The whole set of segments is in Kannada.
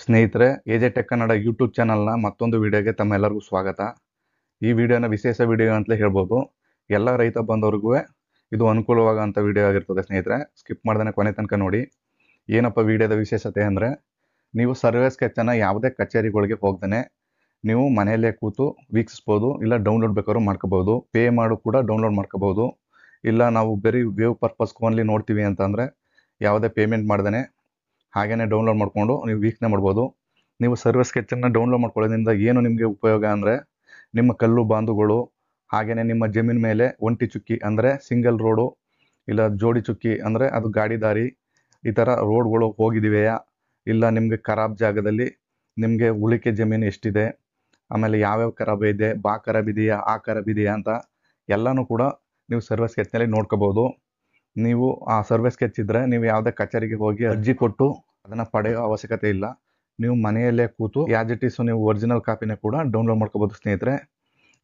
ಸ್ನೇಹಿತರೆ, ಎಜೆ ಟೆಕ್ ಕನ್ನಡ ಯೂಟ್ಯೂಬ್ ಚಾನಲ್ನ ಮತ್ತೊಂದು ವಿಡಿಯೋಗೆ ತಮ್ಮೆಲ್ಲರಿಗೂ ಸ್ವಾಗತ. ಈ ವಿಡಿಯೋನ ವಿಶೇಷ ವಿಡಿಯೋ ಅಂತಲೇ ಹೇಳ್ಬೋದು. ಎಲ್ಲ ರೈತ ಬಂದವ್ರಿಗೂ ಇದು ಅನುಕೂಲವಾಗುವಂಥ ವಿಡಿಯೋ ಆಗಿರ್ತದೆ ಸ್ನೇಹಿತರೆ. ಸ್ಕಿಪ್ ಮಾಡ್ದೇ ಕೊನೆ ತನಕ ನೋಡಿ. ಏನಪ್ಪ ವಿಡಿಯೋದ ವಿಶೇಷತೆ ಅಂದರೆ, ನೀವು ಸರ್ವೆ ಸ್ಕೆಚ್ಚನ್ನು ಯಾವುದೇ ಕಚೇರಿಗಳಿಗೆ ಹೋಗ್ದೇ ನೀವು ಮನೆಯಲ್ಲೇ ಕೂತು ವೀಕ್ಷಿಸ್ಬೋದು. ಇಲ್ಲ ಡೌನ್ಲೋಡ್ ಬೇಕಾದ್ರೂ ಮಾಡ್ಕೋಬೋದು. ಪೇ ಮಾಡು ಕೂಡ ಡೌನ್ಲೋಡ್ ಮಾಡ್ಕೋಬೋದು. ಇಲ್ಲ ನಾವು ಬರೀ ವೇವ್ ಪರ್ಪಸ್ಗೆ ಓನ್ಲಿ ನೋಡ್ತೀವಿ ಅಂತಂದರೆ ಯಾವುದೇ ಪೇಮೆಂಟ್ ಮಾಡ್ದೇ ಹಾಗೇ ಡೌನ್ಲೋಡ್ ಮಾಡಿಕೊಂಡು ನೀವು ವೀಕ್ಷಣೆ ಮಾಡ್ಬೋದು. ನೀವು ಸರ್ವೆ ಸ್ಕೆಚ್ಚನ್ನು ಡೌನ್ಲೋಡ್ ಮಾಡ್ಕೊಳ್ಳೋದ್ರಿಂದ ಏನು ನಿಮಗೆ ಉಪಯೋಗ ಅಂದರೆ, ನಿಮ್ಮ ಕಲ್ಲು ಬಾಂಧುಗಳು ಹಾಗೆಯೇ ನಿಮ್ಮ ಜಮೀನು ಮೇಲೆ ಒಂಟಿ ಚುಕ್ಕಿ ಅಂದರೆ ಸಿಂಗಲ್ ರೋಡು, ಇಲ್ಲ ಜೋಡಿ ಚುಕ್ಕಿ ಅಂದರೆ ಅದು ಗಾಡಿ ದಾರಿ, ಈ ಥರ ರೋಡ್ಗಳು ಹೋಗಿದ್ದೀವೆಯಾ, ಇಲ್ಲ ನಿಮಗೆ ಖರಾಬ್ ಜಾಗದಲ್ಲಿ ನಿಮಗೆ ಉಳಿಕೆ ಜಮೀನು ಎಷ್ಟಿದೆ, ಆಮೇಲೆ ಯಾವ್ಯಾವ ಖರಾಬ್ ಇದೆ, ಖರಾಬ್ ಇದೆಯಾ, ಖರಾಬ್ ಇದೆಯಾ ಅಂತ ಎಲ್ಲನೂ ಕೂಡ ನೀವು ಸರ್ವೆ ಸ್ಕೆಚ್ನಲ್ಲಿ ನೋಡ್ಕೋಬೋದು. ನೀವು ಆ ಸರ್ವೆ ಸ್ಕೆಚ್ ಇದ್ದರೆ ನೀವು ಯಾವುದೇ ಕಚೇರಿಗೆ ಹೋಗಿ ಅರ್ಜಿ ಕೊಟ್ಟು ಅದನ್ನು ಪಡೆಯೋ ಅವಶ್ಯಕತೆ ಇಲ್ಲ. ನೀವು ಮನೆಯಲ್ಲೇ ಕೂತು ಆ್ಯಸ್ ಇಟ್ ಈಸ್ ನೀವು ಒರಿಜಿನಲ್ ಕಾಪಿನ ಕೂಡ ಡೌನ್ಲೋಡ್ ಮಾಡ್ಕೋಬೋದು ಸ್ನೇಹಿತರೆ.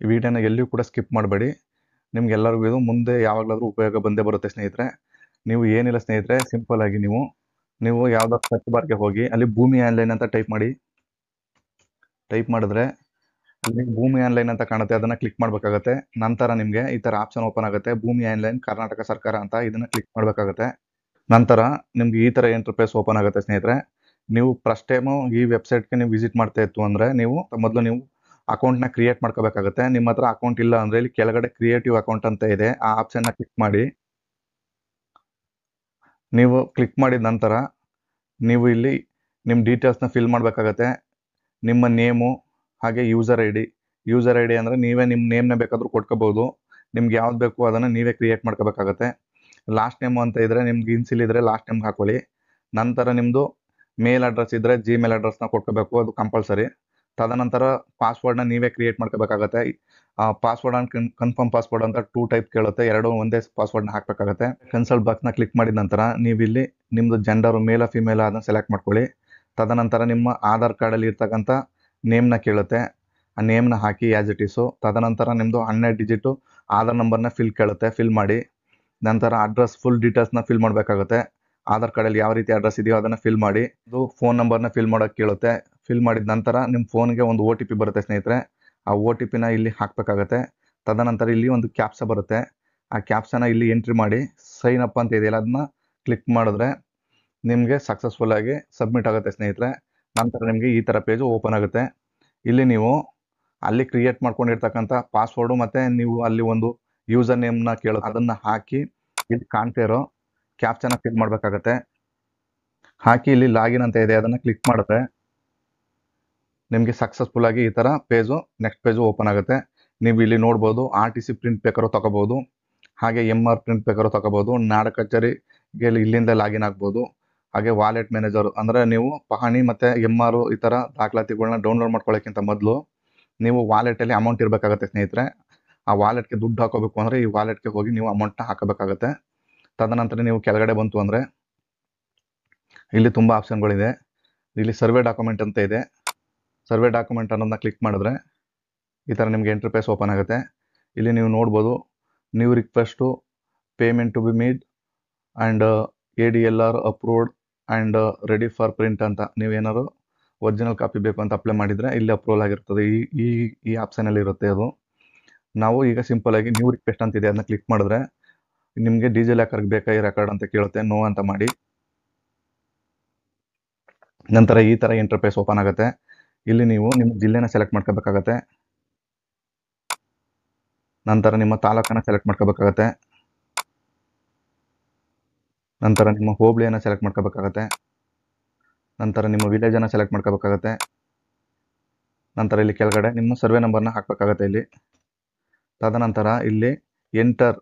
ಈ ವಿಡಿಯೋನ ಎಲ್ಲಿಯೂ ಕೂಡ ಸ್ಕಿಪ್ ಮಾಡಬೇಡಿ. ನಿಮ್ಗೆಲ್ಲರಿಗೂ ಇದು ಮುಂದೆ ಯಾವಾಗಲಾದರೂ ಉಪಯೋಗ ಬಂದೇ ಬರುತ್ತೆ ಸ್ನೇಹಿತರೆ. ನೀವು ಏನಿಲ್ಲ ಸ್ನೇಹಿತರೆ, ಸಿಂಪಲ್ ಆಗಿ ನೀವು ಯಾವುದಾದ್ರು ಸರ್ಚ್ ಬಾರ್ಗೆ ಹೋಗಿ ಅಲ್ಲಿ ಭೂಮಿ ಆನ್ಲೈನ್ ಅಂತ ಟೈಪ್ ಮಾಡಿ. ಟೈಪ್ ಮಾಡಿದ್ರೆ ಅಲ್ಲಿ ಭೂಮಿ ಆನ್ಲೈನ್ ಅಂತ ಕಾಣುತ್ತೆ, ಅದನ್ನು ಕ್ಲಿಕ್ ಮಾಡಬೇಕಾಗತ್ತೆ. ನಂತರ ನಿಮಗೆ ಈ ಥರ ಆಪ್ಷನ್ ಓಪನ್ ಆಗುತ್ತೆ, ಭೂಮಿ ಆನ್ಲೈನ್ ಕರ್ನಾಟಕ ಸರ್ಕಾರ ಅಂತ. ಇದನ್ನು ಕ್ಲಿಕ್ ಮಾಡಬೇಕಾಗತ್ತೆ. ನಂತರ ನಿಮ್ಗೆ ಈ ಥರ ಇಂಟರ್ಫೇಸ್ ಓಪನ್ ಆಗುತ್ತೆ ಸ್ನೇಹಿತರೆ. ನೀವು ಫಸ್ಟ್ ಟೈಮು ಈ ವೆಬ್ಸೈಟ್ಗೆ ನೀವು ವಿಸಿಟ್ ಮಾಡ್ತಾ ಇತ್ತು ಅಂದರೆ ನೀವು ಅಕೌಂಟ್ನ ಕ್ರಿಯೇಟ್ ಮಾಡ್ಕೋಬೇಕಾಗುತ್ತೆ. ನಿಮ್ಮ ಹತ್ರ ಅಕೌಂಟ್ ಇಲ್ಲ ಅಂದರೆ ಇಲ್ಲಿ ಕೆಳಗಡೆ ಕ್ರಿಯೇಟಿವ್ ಅಕೌಂಟ್ ಅಂತ ಇದೆ, ಆ ಆಪ್ಷನ್ನ ಕ್ಲಿಕ್ ಮಾಡಿ. ನೀವು ಕ್ಲಿಕ್ ಮಾಡಿದ ನಂತರ ನೀವು ಇಲ್ಲಿ ನಿಮ್ಮ ಡೀಟೇಲ್ಸ್ನ ಫಿಲ್ ಮಾಡಬೇಕಾಗತ್ತೆ. ನಿಮ್ಮ ನೇಮು ಹಾಗೆ ಯೂಸರ್ ಐ ಡಿ ಅಂದರೆ ನೀವೇ ನಿಮ್ಮ ನೇಮ್ನ ಬೇಕಾದರೂ ಕೊಟ್ಕೋಬೋದು. ನಿಮ್ಗೆ ಯಾವ್ದು ಬೇಕು ಅದನ್ನು ನೀವೇ ಕ್ರಿಯೇಟ್ ಮಾಡ್ಕೋಬೇಕಾಗತ್ತೆ. ಲಾಸ್ಟ್ ನೇಮು ಅಂತ ಇದ್ದರೆ ನಿಮ್ಗೆ ಇನ್ಸಿಲ್ ಇದ್ದರೆ ಲಾಸ್ಟ್ ನೇಮ್ಗೆ ಹಾಕೊಳ್ಳಿ. ನಂತರ ನಿಮ್ಮದು ಮೇಲ್ ಅಡ್ರೆಸ್ ಇದ್ದರೆ ಜಿಮೇಲ್ ಅಡ್ರೆಸ್ನ ಕೊಟ್ಕೋಬೇಕು, ಅದು ಕಂಪಲ್ಸರಿ. ತದನಂತರ ಪಾಸ್ವರ್ಡ್ನ ನೀವೇ ಕ್ರಿಯೇಟ್ ಮಾಡ್ಕೋಬೇಕಾಗತ್ತೆ. ಪಾಸ್ವರ್ಡ್ ಆ್ಯಂಡ್ ಕನ್ಫರ್ಮ್ ಪಾಸ್ವರ್ಡ್ ಅಂತ 2 ಟೈಪ್ ಕೇಳುತ್ತೆ, ಎರಡೂ ಒಂದೇ ಪಾಸ್ವರ್ಡ್ನ ಹಾಕಬೇಕಾಗತ್ತೆ. ಕನ್ಸಲ್ಟ್ ಬಾಕ್ಸ್ನ ಕ್ಲಿಕ್ ಮಾಡಿದ ನಂತರ ನೀವು ಇಲ್ಲಿ ನಿಮ್ಮದು ಜೆಂಡರು ಮೇಲ ಫಿಮೇಲ ಅದನ್ನು ಸೆಲೆಕ್ಟ್ ಮಾಡ್ಕೊಳ್ಳಿ. ತದನಂತರ ನಿಮ್ಮ ಆಧಾರ್ ಕಾರ್ಡಲ್ಲಿ ಇರ್ತಕ್ಕಂಥ ನೇಮ್ನ ಕೇಳುತ್ತೆ, ಆ ನೇಮ್ನ ಹಾಕಿ ಆ್ಯಸ್ ಇಟ್ ಈಸು. ತದನಂತರ ನಿಮ್ಮದು 12 ಡಿಜಿಟು ಆಧಾರ್ ನಂಬರ್ನ ಕೇಳುತ್ತೆ, ಫಿಲ್ ಮಾಡಿ. ನಂತರ ಅಡ್ರೆಸ್ ಫುಲ್ ಡೀಟೇಲ್ಸ್ನ ಫಿಲ್ ಮಾಡಬೇಕಾಗುತ್ತೆ. ಆಧಾರ್ ಕಾರ್ಡಲ್ಲಿ ಯಾವ ರೀತಿ ಅಡ್ರೆಸ್ ಇದೆಯೋ ಅದನ್ನು ಫಿಲ್ ಮಾಡಿ. ಇದು ಫೋನ್ ನಂಬರ್ನ ಫಿಲ್ ಮಾಡೋಕ್ಕೆ ಕೇಳುತ್ತೆ. ಫಿಲ್ ಮಾಡಿದ ನಂತರ ನಿಮ್ಮ ಫೋನ್ಗೆ ಒಂದು OTP ಬರುತ್ತೆ ಸ್ನೇಹಿತರೆ. ಆ OTPನ ಇಲ್ಲಿ ಹಾಕಬೇಕಾಗತ್ತೆ. ತದನಂತರ ಇಲ್ಲಿ ಒಂದು ಕ್ಯಾಪ್ಸ ಬರುತ್ತೆ, ಆ ಕ್ಯಾಪ್ಸನ ಇಲ್ಲಿ ಎಂಟ್ರಿ ಮಾಡಿ. ಸೈನ್ ಅಪ್ ಅಂತ ಇದೆಯಲ್ಲ ಅದನ್ನ ಕ್ಲಿಕ್ ಮಾಡಿದ್ರೆ ನಿಮಗೆ ಸಕ್ಸಸ್ಫುಲ್ಲಾಗಿ ಸಬ್ಮಿಟ್ ಆಗುತ್ತೆ ಸ್ನೇಹಿತರೆ. ನಂತರ ನಿಮಗೆ ಈ ಥರ ಪೇಜು ಓಪನ್ ಆಗುತ್ತೆ. ಇಲ್ಲಿ ನೀವು ಅಲ್ಲಿ ಕ್ರಿಯೇಟ್ ಮಾಡ್ಕೊಂಡಿರ್ತಕ್ಕಂಥ ಪಾಸ್ವರ್ಡು ಮತ್ತು ನೀವು ಅಲ್ಲಿ ಒಂದು ಯೂಸರ್ ನೇಮ್ನ ಕೇಳುತ್ತೆ, ಅದನ್ನು ಹಾಕಿ ಇಲ್ಲಿ ಕಾಣ್ತಾ ಇರೋ ಕ್ಯಾಪ್ಚನ ಫಿಲ್ ಮಾಡಬೇಕಾಗತ್ತೆ. ಹಾಕಿ ಇಲ್ಲಿ ಲಾಗಿನ್ ಅಂತ ಇದೆ, ಅದನ್ನು ಕ್ಲಿಕ್ ಮಾಡಿದ್ರೆ ನಿಮಗೆ ಸಕ್ಸಸ್ಫುಲ್ಲಾಗಿ ಈ ಥರ ನೆಕ್ಸ್ಟ್ ಪೇಜು ಓಪನ್ ಆಗುತ್ತೆ. ನೀವು ಇಲ್ಲಿ ನೋಡ್ಬೋದು, RTC ಪ್ರಿಂಟ್ ಬೇಕಾದ್ರೂ ತೊಗೋಬೋದು, ಹಾಗೆ MR ಪ್ರಿಂಟ್ ಬೇಕಾದ್ರೂ ತೊಗೋಬೋದು. ನಾಡ ಕಚೇರಿಗೆ ಇಲ್ಲಿಂದ ಲಾಗಿನ್ ಆಗ್ಬೋದು. ಹಾಗೆ ವಾಲೆಟ್ ಮ್ಯಾನೇಜರು ಅಂದರೆ ನೀವು ಪಹಣಿ ಮತ್ತು MR ಈ ಥರ ದಾಖಲಾತಿಗಳನ್ನ ಡೌನ್ಲೋಡ್ ಮಾಡ್ಕೊಳ್ಳೋಕ್ಕಿಂತ ಮೊದಲು ನೀವು ವಾಲೆಟಲ್ಲಿ ಅಮೌಂಟ್ ಇರಬೇಕಾಗತ್ತೆ ಸ್ನೇಹಿತರೆ. ಆ ವಾಲೆಟ್ಗೆ ದುಡ್ಡು ಹಾಕೋಬೇಕು ಅಂದರೆ ಈ ವಾಲೆಟ್ಗೆ ಹೋಗಿ ನೀವು ಅಮೌಂಟ್ನ ಹಾಕಬೇಕಾಗತ್ತೆ. ತದನಂತರ ನೀವು ಕೆಳಗಡೆ ಬಂತು ಅಂದರೆ ಇಲ್ಲಿ ತುಂಬ ಆಪ್ಷನ್ಗಳಿದೆ. ಇಲ್ಲಿ ಸರ್ವೆ ಡಾಕ್ಯುಮೆಂಟ್ ಅಂತ ಇದೆ. ಸರ್ವೆ ಡಾಕ್ಯುಮೆಂಟ್ ಅನ್ನೋದನ್ನ ಕ್ಲಿಕ್ ಮಾಡಿದ್ರೆ ಈ ಥರ ನಿಮಗೆ ಇಂಟರ್ಫೇಸ್ ಓಪನ್ ಆಗುತ್ತೆ. ಇಲ್ಲಿ ನೀವು ನೋಡ್ಬೋದು, new request payment to be made and ADLR approved and ready for print ಅಂತ. ನೀವೇನಾದ್ರು ಒರಿಜಿನಲ್ ಕಾಪಿ ಬೇಕು ಅಂತ ಅಪ್ಲೈ ಮಾಡಿದರೆ ಇಲ್ಲಿ ಅಪ್ರೂವಲ್ ಆಗಿರ್ತದೆ. ಈ ಆಪ್ಷನಲ್ಲಿ ಇರುತ್ತೆ ಅದು. ನಾವು ಈಗ ಸಿಂಪಲಾಗಿ ನ್ಯೂ ರಿಕ್ವೆಸ್ಟ್ ಅಂತಿದೆ, ಅದನ್ನ ಕ್ಲಿಕ್ ಮಾಡಿದ್ರೆ ನಿಮಗೆ ಡಿಜಿಲಾಕರ್ಗೆ ಬೇಕಾ ಈ ರೆಕಾರ್ಡ್ ಅಂತ ಕೇಳುತ್ತೆ, ನೋ ಅಂತ ಮಾಡಿ. ನಂತರ ಈ ಥರ ಇಂಟರ್ಫೇಸ್ ಓಪನ್ ಆಗುತ್ತೆ. ಇಲ್ಲಿ ನೀವು ನಿಮ್ಮ ಜಿಲ್ಲೆನ ಸೆಲೆಕ್ಟ್ ಮಾಡ್ಕೋಬೇಕಾಗತ್ತೆ. ನಂತರ ನಿಮ್ಮ ತಾಲೂಕನ್ನು ಸೆಲೆಕ್ಟ್ ಮಾಡ್ಕೋಬೇಕಾಗತ್ತೆ. ನಂತರ ನಿಮ್ಮ ಹೋಬಳಿಯನ್ನು ಸೆಲೆಕ್ಟ್ ಮಾಡ್ಕೋಬೇಕಾಗತ್ತೆ. ನಂತರ ನಿಮ್ಮ ವಿಲೇಜನ್ನು ಸೆಲೆಕ್ಟ್ ಮಾಡ್ಕೋಬೇಕಾಗತ್ತೆ. ನಂತರ ಇಲ್ಲಿ ಕೆಳಗಡೆ ನಿಮ್ಮ ಸರ್ವೆ ನಂಬರ್ನ ಹಾಕಬೇಕಾಗತ್ತೆ ಇಲ್ಲಿ. ತದನಂತರ ಇಲ್ಲಿ ಎಂಟರ್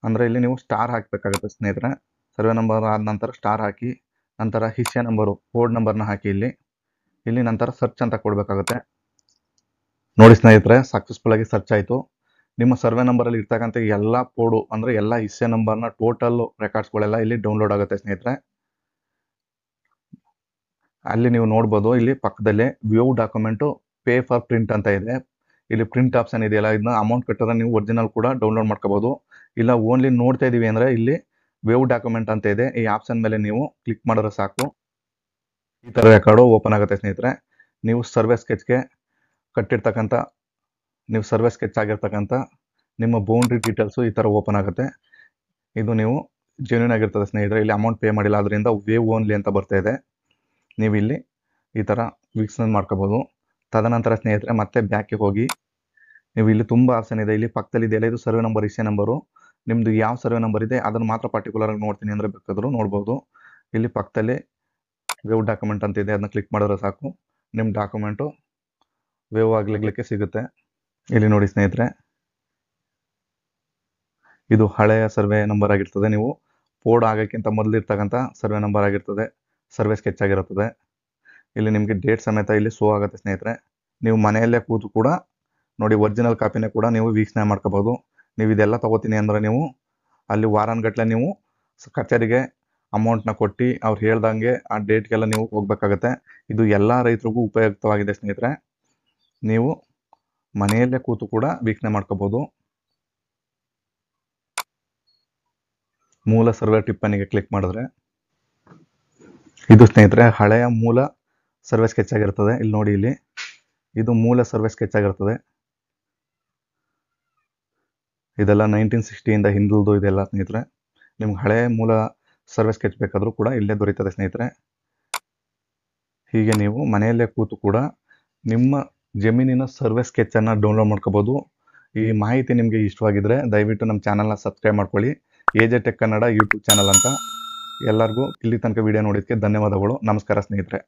ಅಂದರೆ ಇಲ್ಲಿ ನೀವು ಸ್ಟಾರ್ ಹಾಕಬೇಕಾಗುತ್ತೆ ಸ್ನೇಹಿತರೆ. ಸರ್ವೆ ನಂಬರ್ ಆದ ನಂತರ ಸ್ಟಾರ್ ಹಾಕಿ, ನಂತರ ಹಿಸ್ಸೆ ನಂಬರು ಕೋಡ್ ನಂಬರ್ನ ಹಾಕಿ ಇಲ್ಲಿ ನಂತರ ಸರ್ಚ್ ಅಂತ ಕೊಡಬೇಕಾಗುತ್ತೆ. ನೋಡಿ ಸ್ನೇಹಿತರೆ, ಸಕ್ಸಸ್ಫುಲ್ಲಾಗಿ ಸರ್ಚ್ ಆಯಿತು. ನಿಮ್ಮ ಸರ್ವೆ ನಂಬರಲ್ಲಿ ಇರ್ತಕ್ಕಂಥ ಎಲ್ಲ ಕೋಡು ಅಂದರೆ ಎಲ್ಲ ಹಿಸ್ಸೆ ನಂಬರ್ನ ಟೋಟಲ್ ರೆಕಾರ್ಡ್ಸ್ಗಳೆಲ್ಲ ಇಲ್ಲಿ ಡೌನ್ಲೋಡ್ ಆಗುತ್ತೆ ಸ್ನೇಹಿತರೆ. ಅಲ್ಲಿ ನೀವು ನೋಡ್ಬೋದು, ಇಲ್ಲಿ ಪಕ್ಕದಲ್ಲೇ view document pay for print ಅಂತ ಇದೆ. ಇಲ್ಲಿ ಪ್ರಿಂಟ್ ಆಪ್ಷನ್ ಇದೆಯಲ್ಲ, ಇದನ್ನ ಅಮೌಂಟ್ ಕಟ್ಟಿದ್ರೆ ನೀವು ಒರಿಜಿನಲ್ ಕೂಡ ಡೌನ್ಲೋಡ್ ಮಾಡ್ಕೋಬೋದು. ಇಲ್ಲ ಓನ್ಲಿ ನೋಡ್ತಾ ಇದ್ದೀವಿ ಅಂದರೆ ಇಲ್ಲಿ ವೇವ್ ಡಾಕ್ಯುಮೆಂಟ್ ಅಂತ ಇದೆ, ಈ ಆಪ್ಷನ್ ಮೇಲೆ ನೀವು ಕ್ಲಿಕ್ ಮಾಡಿದ್ರೆ ಸಾಕು. ಈ ಥರ ರೆಕಾರ್ಡು ಓಪನ್ ಆಗುತ್ತೆ ಸ್ನೇಹಿತರೆ. ನೀವು ಸರ್ವೆ ಸ್ಕೆಚ್ಗೆ ಕಟ್ಟಿರ್ತಕ್ಕಂಥ ನೀವು ಸರ್ವೆ ಸ್ಕೆಚ್ ಆಗಿರ್ತಕ್ಕಂಥ ನಿಮ್ಮ ಬೌಂಡ್ರಿ ಡೀಟೇಲ್ಸು ಈ ಥರ ಓಪನ್ ಆಗುತ್ತೆ. ಇದು ನೀವು ಜೆನ್ಯೂನ್ ಆಗಿರ್ತದೆ ಸ್ನೇಹಿತರೆ. ಇಲ್ಲಿ ಅಮೌಂಟ್ ಪೇ ಮಾಡಿಲ್ಲ, ಅದರಿಂದ ವೇವ್ ಓನ್ಲಿ ಅಂತ ಬರ್ತಾ ಇದೆ. ನೀವು ಇಲ್ಲಿ ಈ ಥರ ವೀಕ್ಷಣೆ ಮಾಡ್ಕೋಬೋದು. ತದನಂತರ ಸ್ನೇಹಿತರೆ ಮತ್ತೆ ಬ್ಯಾಕಿಗೆ ಹೋಗಿ ನೀವು ಇಲ್ಲಿ ತುಂಬ ಆಪ್ಷನ್ ಇದೆ. ಇಲ್ಲಿ ಪಕ್ಕದಲ್ಲಿ ಇದೆಯಲ್ಲ, ಇದು ಸರ್ವೆ ನಂಬರ್, ಇಸೆ ನಂಬರು. ನಿಮ್ಮದು ಯಾವ ಸರ್ವೆ ನಂಬರ್ ಇದೆ ಅದನ್ನು ಮಾತ್ರ ಪರ್ಟಿಕ್ಯುಲರಾಗಿ ನೋಡ್ತೀನಿ ಅಂದರೆ ಬೇಕಾದರೂ ನೋಡ್ಬೋದು. ಇಲ್ಲಿ ಪಕ್ಕದಲ್ಲಿ ವೇವ್ ಡಾಕ್ಯುಮೆಂಟ್ ಅಂತ ಇದೆ, ಅದನ್ನ ಕ್ಲಿಕ್ ಮಾಡಿದ್ರೆ ಸಾಕು, ನಿಮ್ಮ ಡಾಕ್ಯುಮೆಂಟು ವೇವ್ ಆಗಲಿಕ್ಕೆ ಸಿಗುತ್ತೆ. ಇಲ್ಲಿ ನೋಡಿ ಸ್ನೇಹಿತರೆ, ಇದು ಹಳೆಯ ಸರ್ವೆ ನಂಬರ್ ಆಗಿರ್ತದೆ. ನೀವು ಪೋರ್ಡ್ ಆಗೋಕ್ಕಿಂತ ಮೊದಲಿರ್ತಕ್ಕಂಥ ಸರ್ವೆ ನಂಬರ್ ಆಗಿರ್ತದೆ, ಸರ್ವೆ ಸ್ಕೆಚ್ ಆಗಿರುತ್ತದೆ. ಇಲ್ಲಿ ನಿಮಗೆ ಡೇಟ್ ಸಮೇತ ಇಲ್ಲಿ ಶೋ ಆಗುತ್ತೆ ಸ್ನೇಹಿತರೆ. ನೀವು ಮನೆಯಲ್ಲೇ ಕೂತು ಕೂಡ ನೋಡಿ, ಒರಿಜಿನಲ್ ಕಾಪಿನೇ ಕೂಡ ನೀವು ವೀಕ್ಷಣೆ ಮಾಡ್ಕೋಬೋದು. ನೀವು ಇದೆಲ್ಲ ತೊಗೋತೀನಿ ಅಂದರೆ ನೀವು ಅಲ್ಲಿ ವಾರಾನ್ಗಟ್ಟಲೆ ನೀವು ಕಚೇರಿಗೆ ಅಮೌಂಟ್ನ ಕೊಟ್ಟು ಅವ್ರು ಹೇಳ್ದಂಗೆ ಆ ಡೇಟ್ಗೆಲ್ಲ ನೀವು ಹೋಗ್ಬೇಕಾಗತ್ತೆ. ಇದು ಎಲ್ಲ ರೈತರಿಗೂ ಉಪಯುಕ್ತವಾಗಿದೆ ಸ್ನೇಹಿತರೆ. ನೀವು ಮನೆಯಲ್ಲೇ ಕೂತು ಕೂಡ ವೀಕ್ಷಣೆ ಮಾಡ್ಕೋಬೋದು. ಮೂಲ ಸರ್ವೆ ಟಿಪ್ಪಣಿಗೆ ಕ್ಲಿಕ್ ಮಾಡಿದ್ರೆ ಇದು ಸ್ನೇಹಿತರೆ ಹಳೆಯ ಮೂಲ ಸರ್ವೆ ಸ್ಕೆಚ್ ಆಗಿರ್ತದೆ. ಇಲ್ಲಿ ನೋಡಿ, ಇಲ್ಲಿ ಇದು ಮೂಲ ಸರ್ವೆ ಸ್ಕೆಚ್ ಆಗಿರ್ತದೆ. ಇದೆಲ್ಲ 1960 ಹಿಂದಿಲ್ದು ಇದೆಲ್ಲ ಸ್ನೇಹಿತರೆ. ನಿಮ್ಗೆ ಹಳೆ ಮೂಲ ಸರ್ವೆ ಸ್ಕೆಚ್ ಬೇಕಾದರೂ ಕೂಡ ಇಲ್ಲೇ ದೊರೀತದೆ ಸ್ನೇಹಿತರೆ. ಹೀಗೆ ನೀವು ಮನೆಯಲ್ಲೇ ಕೂತು ಕೂಡ ನಿಮ್ಮ ಜಮೀನಿನ ಸರ್ವೆ ಸ್ಕೆಚನ್ನು ಡೌನ್ಲೋಡ್ ಮಾಡ್ಕೋಬೋದು. ಈ ಮಾಹಿತಿ ನಿಮಗೆ ಇಷ್ಟವಾಗಿದ್ದರೆ ದಯವಿಟ್ಟು ನಮ್ಮ ಚಾನಲ್ನ ಸಬ್ಸ್ಕ್ರೈಬ್ ಮಾಡ್ಕೊಳ್ಳಿ. AJ tech Kannada YouTube channel ಅಂತ. ಎಲ್ಲರಿಗೂ ಇಲ್ಲಿ ತನಕ ವಿಡಿಯೋ ನೋಡಿದ್ದಕ್ಕೆ ಧನ್ಯವಾದಗಳು. ನಮಸ್ಕಾರ ಸ್ನೇಹಿತರೆ.